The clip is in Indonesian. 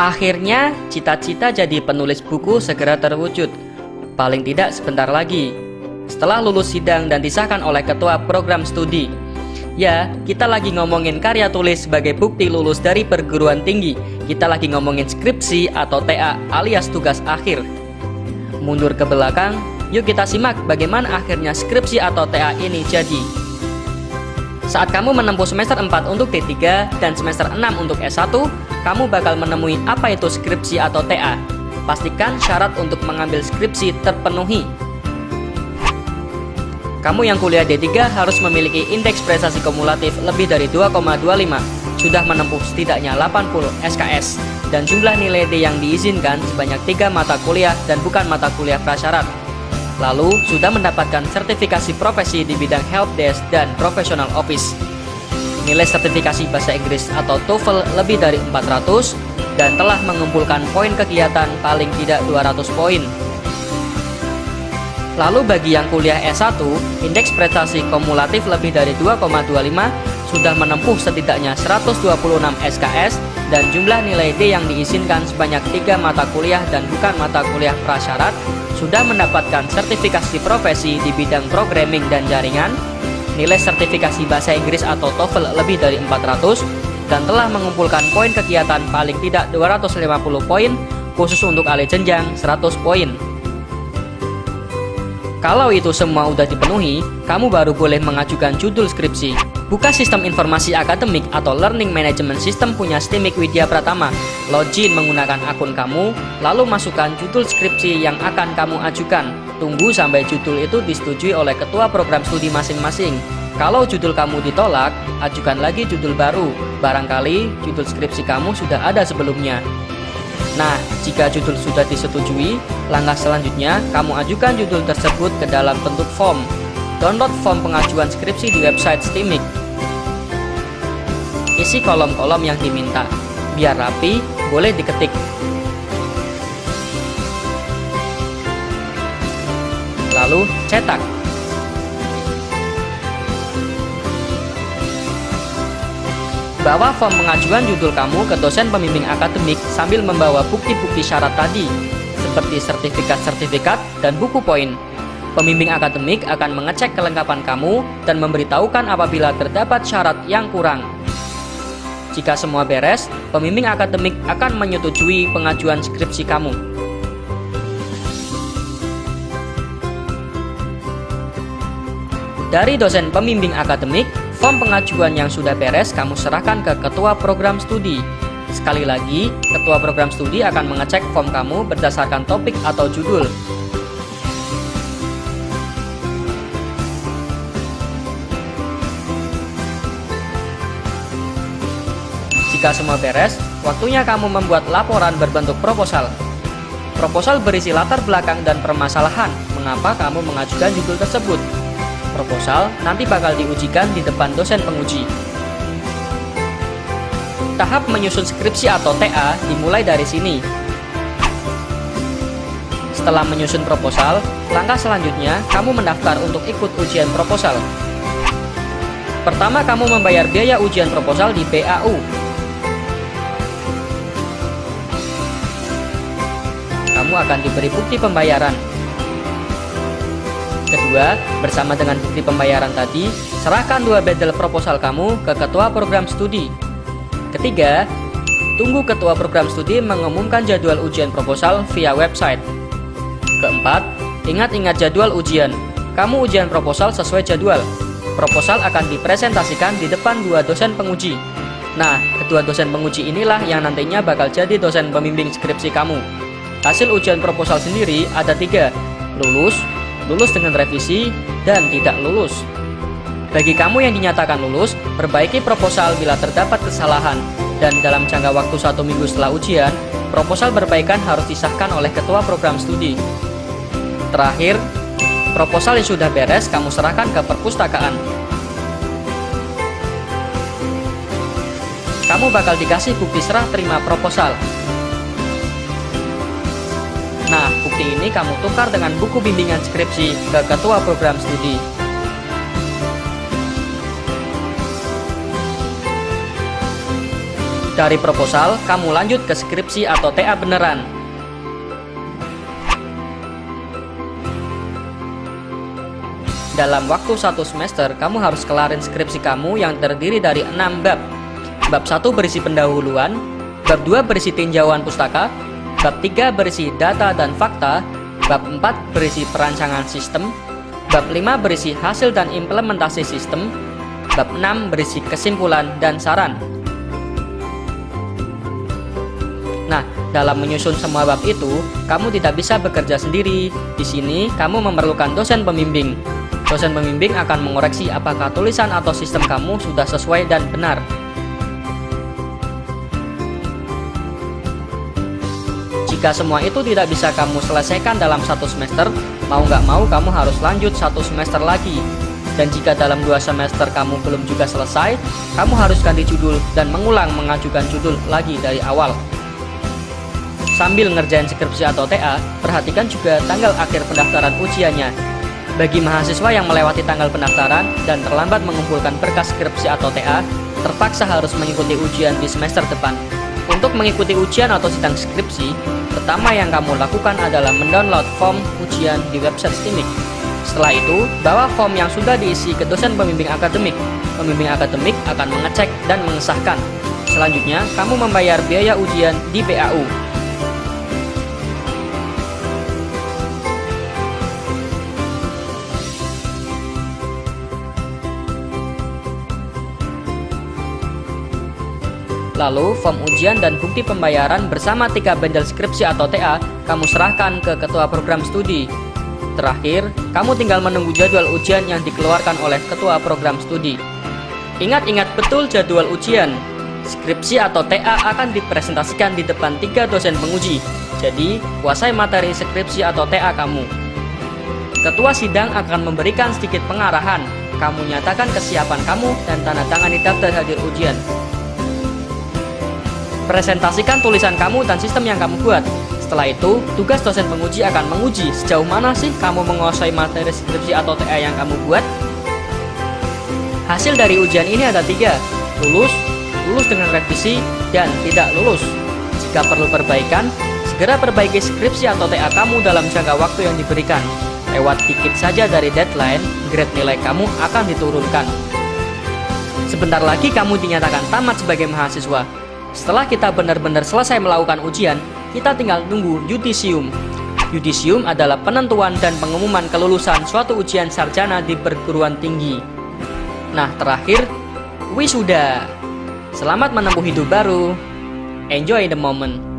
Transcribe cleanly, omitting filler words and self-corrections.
Akhirnya, cita-cita jadi penulis buku segera terwujud. Paling tidak sebentar lagi. Setelah lulus sidang dan disahkan oleh ketua program studi. Ya, kita lagi ngomongin karya tulis sebagai bukti lulus dari perguruan tinggi. Kita lagi ngomongin skripsi atau TA alias tugas akhir. Mundur ke belakang, yuk kita simak bagaimana akhirnya skripsi atau TA ini jadi. Saat kamu menempuh semester 4 untuk D3 dan semester 6 untuk S1, kamu bakal menemui apa itu skripsi atau TA. Pastikan syarat untuk mengambil skripsi terpenuhi. Kamu yang kuliah D3 harus memiliki indeks prestasi kumulatif lebih dari 2,25, sudah menempuh setidaknya 80 SKS, dan jumlah nilai D yang diizinkan sebanyak 3 mata kuliah dan bukan mata kuliah prasyarat. Lalu, sudah mendapatkan sertifikasi profesi di bidang helpdesk dan professional office. Nilai sertifikasi bahasa Inggris atau TOEFL lebih dari 400 dan telah mengumpulkan poin kegiatan paling tidak 200 poin. Lalu bagi yang kuliah S1, indeks prestasi kumulatif lebih dari 2,25, sudah menempuh setidaknya 126 SKS dan jumlah nilai D yang diizinkan sebanyak 3 mata kuliah dan bukan mata kuliah prasyarat, sudah mendapatkan sertifikasi profesi di bidang programming dan jaringan, nilai sertifikasi bahasa Inggris atau TOEFL lebih dari 400, dan telah mengumpulkan poin kegiatan paling tidak 250 poin, khusus untuk alih jenjang 100 poin. Kalau itu semua udah dipenuhi, kamu baru boleh mengajukan judul skripsi. Buka sistem informasi akademik atau learning management system punya Stimik Widya Pratama. Login menggunakan akun kamu, lalu masukkan judul skripsi yang akan kamu ajukan. Tunggu sampai judul itu disetujui oleh ketua program studi masing-masing. Kalau judul kamu ditolak, ajukan lagi judul baru. Barangkali judul skripsi kamu sudah ada sebelumnya. Nah, jika judul sudah disetujui, langkah selanjutnya kamu ajukan judul tersebut ke dalam bentuk form. Download form pengajuan skripsi di website Stimik. Isi kolom-kolom yang diminta. Biar rapi, boleh diketik. Lalu, cetak. Bawa form pengajuan judul kamu ke dosen pembimbing akademik sambil membawa bukti-bukti syarat tadi, seperti sertifikat-sertifikat dan buku poin. Pembimbing akademik akan mengecek kelengkapan kamu dan memberitahukan apabila terdapat syarat yang kurang. Jika semua beres, pembimbing akademik akan menyetujui pengajuan skripsi kamu. Dari dosen pembimbing akademik, form pengajuan yang sudah beres kamu serahkan ke ketua program studi. Sekali lagi, ketua program studi akan mengecek form kamu berdasarkan topik atau judul. Jika semua beres, waktunya kamu membuat laporan berbentuk proposal. Proposal berisi latar belakang dan permasalahan mengapa kamu mengajukan judul tersebut. Proposal nanti bakal diujikan di depan dosen penguji. Tahap menyusun skripsi atau TA dimulai dari sini. Setelah menyusun proposal, langkah selanjutnya kamu mendaftar untuk ikut ujian proposal. Pertama, kamu membayar biaya ujian proposal di BAU. Kamu akan diberi bukti pembayaran. Kedua, bersama dengan bukti pembayaran tadi, serahkan 2 bundle proposal kamu ke ketua program studi. Ketiga, tunggu ketua program studi mengumumkan jadwal ujian proposal via website. Keempat, ingat-ingat jadwal ujian. Kamu ujian proposal sesuai jadwal. Proposal akan dipresentasikan di depan 2 dosen penguji. Nah, kedua dosen penguji inilah yang nantinya bakal jadi dosen pembimbing skripsi kamu. Hasil ujian proposal sendiri ada 3, lulus, lulus dengan revisi, dan tidak lulus. Bagi kamu yang dinyatakan lulus, perbaiki proposal bila terdapat kesalahan, dan dalam jangka waktu 1 minggu setelah ujian, proposal perbaikan harus disahkan oleh ketua program studi. Terakhir, proposal yang sudah beres kamu serahkan ke perpustakaan. Kamu bakal dikasih bukti serah terima proposal. Nah, bukti ini kamu tukar dengan buku bimbingan skripsi ke ketua program studi. Dari proposal, kamu lanjut ke skripsi atau TA beneran. Dalam waktu 1 semester, kamu harus kelarin skripsi kamu yang terdiri dari 6 bab. Bab 1 berisi pendahuluan, bab 2 berisi tinjauan pustaka, bab 3 berisi data dan fakta, bab 4 berisi perancangan sistem, bab 5 berisi hasil dan implementasi sistem, bab 6 berisi kesimpulan dan saran. Nah, dalam menyusun semua bab itu, kamu tidak bisa bekerja sendiri. Di sini, kamu memerlukan dosen pembimbing. Dosen pembimbing akan mengoreksi apakah tulisan atau sistem kamu sudah sesuai dan benar. Jika semua itu tidak bisa kamu selesaikan dalam 1 semester, mau nggak mau kamu harus lanjut 1 semester lagi. Dan jika dalam 2 semester kamu belum juga selesai, kamu harus ganti judul dan mengulang mengajukan judul lagi dari awal. Sambil ngerjain skripsi atau TA, perhatikan juga tanggal akhir pendaftaran ujiannya. Bagi mahasiswa yang melewati tanggal pendaftaran dan terlambat mengumpulkan berkas skripsi atau TA, terpaksa harus mengikuti ujian di semester depan. Untuk mengikuti ujian atau sidang skripsi, pertama yang kamu lakukan adalah mendownload form ujian di website STIMIK. Setelah itu, bawa form yang sudah diisi ke dosen pembimbing akademik. Pembimbing akademik akan mengecek dan mengesahkan. Selanjutnya, kamu membayar biaya ujian di BAU. Lalu, form ujian dan bukti pembayaran bersama 3 bundle skripsi atau TA kamu serahkan ke ketua program studi. Terakhir, kamu tinggal menunggu jadwal ujian yang dikeluarkan oleh ketua program studi. Ingat-ingat betul jadwal ujian. Skripsi atau TA akan dipresentasikan di depan 3 dosen penguji. Jadi, kuasai materi skripsi atau TA kamu. Ketua sidang akan memberikan sedikit pengarahan. Kamu nyatakan kesiapan kamu dan tanda tangani daftar hadir ujian. Presentasikan tulisan kamu dan sistem yang kamu buat. Setelah itu, tugas dosen penguji akan menguji sejauh mana sih kamu menguasai materi skripsi atau TA yang kamu buat. Hasil dari ujian ini ada 3, lulus, lulus dengan revisi, dan tidak lulus. Jika perlu perbaikan, segera perbaiki skripsi atau TA kamu dalam jangka waktu yang diberikan. Lewat dikit saja dari deadline, grade nilai kamu akan diturunkan. Sebentar lagi kamu dinyatakan tamat sebagai mahasiswa. Setelah kita benar-benar selesai melakukan ujian, kita tinggal tunggu yudisium. Yudisium adalah penentuan dan pengumuman kelulusan suatu ujian sarjana di perguruan tinggi. Nah, terakhir, wisuda. Selamat menempuh hidup baru. Enjoy the moment.